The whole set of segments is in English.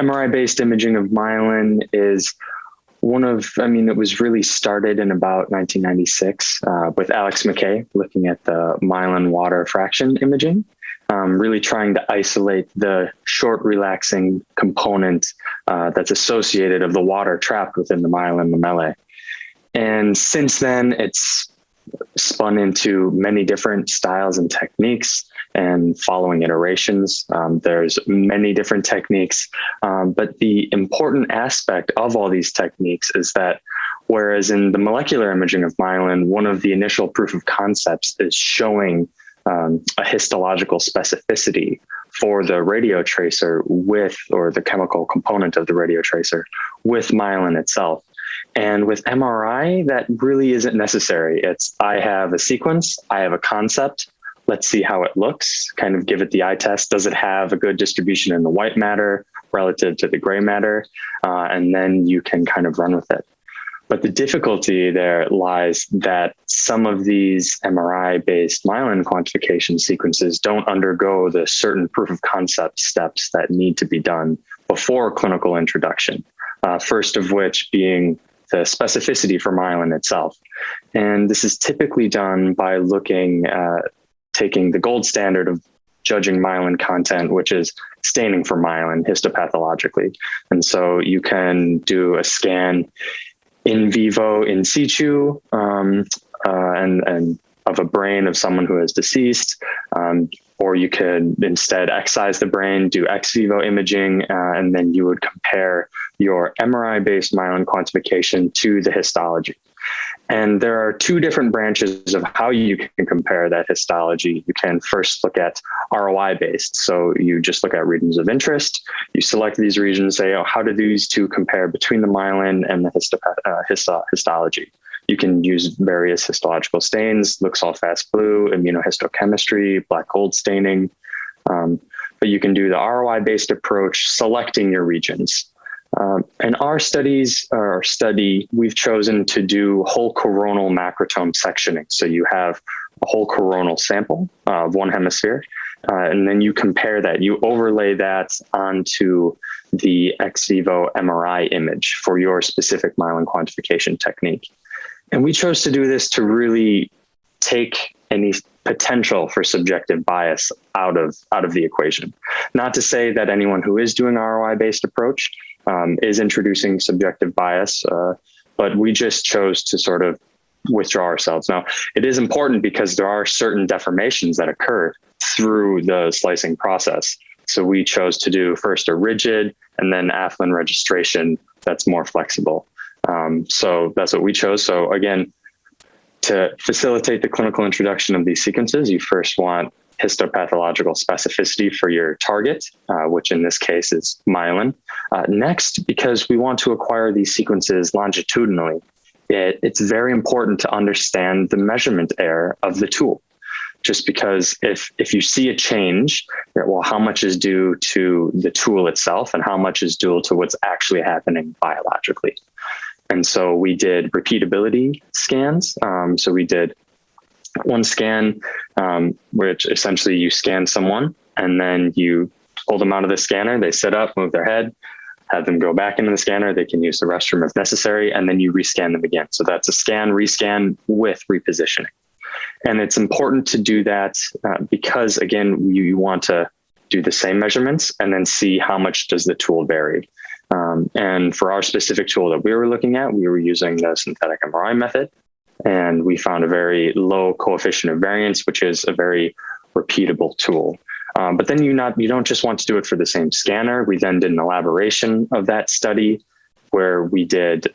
MRI-based imaging of myelin is it was really started in about 1996 with Alex McKay looking at the myelin water fraction imaging, really trying to isolate the short relaxing component that's associated of the water trapped within the myelin lamellae. And since then, it's spun into many different styles and techniques and following iterations. There's many different techniques, but the important aspect of all these techniques is that whereas in the molecular imaging of myelin, one of the initial proof of concepts is showing a histological specificity for the radiotracer or the chemical component of the radiotracer with myelin itself. And with MRI, that really isn't necessary. I have a sequence, I have a concept, let's see how it looks, kind of give it the eye test. Does it have a good distribution in the white matter relative to the gray matter? And then you can kind of run with it. But the difficulty there lies that some of these MRI-based myelin quantification sequences don't undergo the certain proof of concept steps that need to be done before clinical introduction. First of which being the specificity for myelin itself. And this is typically done by looking at taking the gold standard of judging myelin content, which is staining for myelin histopathologically. And so you can do a scan in vivo in situ and of a brain of someone who is deceased, or you could instead excise the brain, do ex vivo imaging, and then you would compare your MRI-based myelin quantification to the histology. And there are two different branches of how you can compare that histology. You can first look at ROI-based. So you just look at regions of interest. You select these regions, say, how do these two compare between the myelin and the histology? You can use various histological stains, Luxol fast blue, immunohistochemistry, black gold staining. But you can do the ROI-based approach, selecting your regions. In our study, we've chosen to do whole coronal macrotome sectioning. So you have a whole coronal sample of one hemisphere, and then you compare that. You overlay that onto the ex vivo MRI image for your specific myelin quantification technique. And we chose to do this to really take any potential for subjective bias out of the equation. Not to say that anyone who is doing ROI-based approach is introducing subjective bias, but we just chose to sort of withdraw ourselves. Now, it is important because there are certain deformations that occur through the slicing process. So we chose to do first a rigid and then Aflin registration that's more flexible. So that's what we chose. So again, to facilitate the clinical introduction of these sequences, you first want histopathological specificity for your target, which in this case is myelin. Next, because we want to acquire these sequences longitudinally, it's very important to understand the measurement error of the tool. Just because if you see a change, well, how much is due to the tool itself and how much is due to what's actually happening biologically? And so we did repeatability scans. So we did one scan, which essentially you scan someone and then you pull them out of the scanner, they sit up, move their head, have them go back into the scanner. They can use the restroom if necessary, and then you rescan them again. So that's a scan, rescan with repositioning. And it's important to do that because, again, you want to do the same measurements and then see how much does the tool vary. And for our specific tool that we were looking at, we were using the synthetic MRI method, and we found a very low coefficient of variance, which is a very repeatable tool. But then you don't just want to do it for the same scanner. We then did an elaboration of that study where we did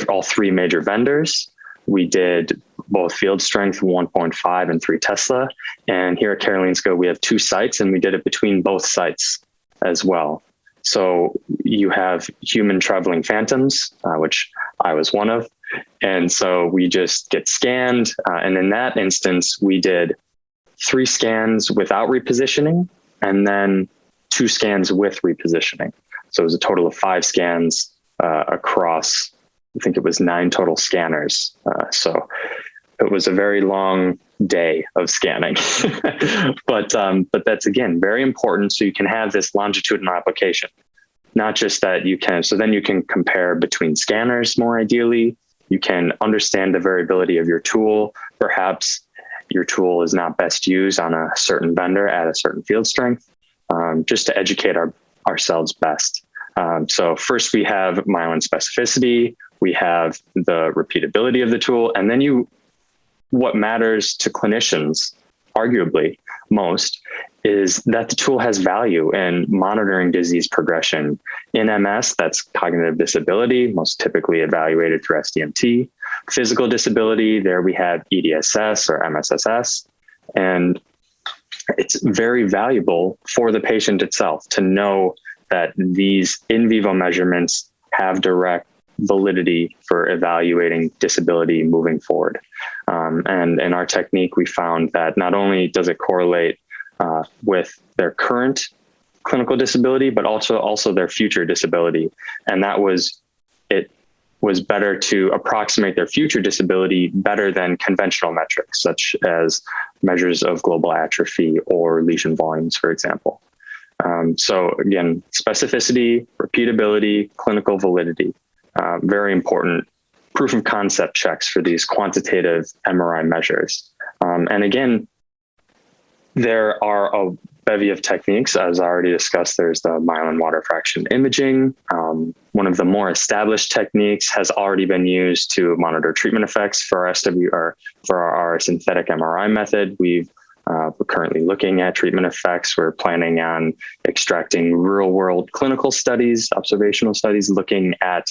all three major vendors. We did both field strength 1.5 and 3 Tesla. And here at Karolinska, we have 2 sites, and we did it between both sites as well. So you have human traveling phantoms, which I was one of. And so we just get scanned. And in that instance, we did 3 scans without repositioning and then 2 scans with repositioning. So it was a total of 5 scans across, I think it was 9 total scanners. So it was a very long day of scanning, but that's, again, very important. So you can have this longitudinal application. not just that you can, so then you can compare between scanners more ideally. You can understand the variability of your tool. Perhaps your tool is not best used on a certain vendor at a certain field strength, just to educate ourselves best. So first we have myelin specificity, we have the repeatability of the tool, and then what matters to clinicians, arguably most, is that the tool has value in monitoring disease progression. In MS, that's cognitive disability, most typically evaluated through SDMT. Physical disability, there we have EDSS or MSSS. And it's very valuable for the patient itself to know that these in vivo measurements have direct validity for evaluating disability moving forward. And in our technique, we found that not only does it correlate with their current clinical disability, but also their future disability. And it was better to approximate their future disability better than conventional metrics, such as measures of global atrophy or lesion volumes, for example. So again, specificity, repeatability, clinical validity, very important proof of concept checks for these quantitative MRI measures. And again, there are a bevy of techniques. As I already discussed, there's the myelin water fraction imaging. One of the more established techniques has already been used to monitor treatment effects for our our synthetic MRI method. We're currently looking at treatment effects. We're planning on extracting real-world clinical studies, observational studies, looking at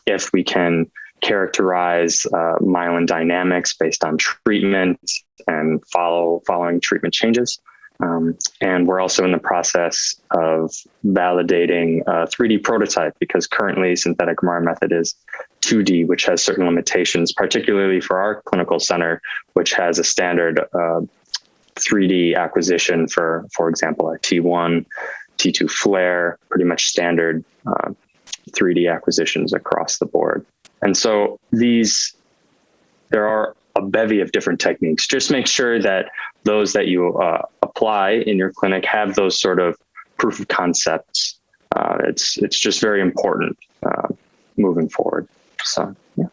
if we can characterize myelin dynamics based on treatment and following treatment changes. And we're also in the process of validating a 3D prototype, because currently synthetic MRI method is 2D, which has certain limitations, particularly for our clinical center, which has a standard 3D acquisition for example, a T1, T2 flare, pretty much standard 3D acquisitions across the board. And so there are a bevy of different techniques. Just make sure that those that you apply in your clinic have those sort of proof of concepts. It's just very important moving forward. So, yeah.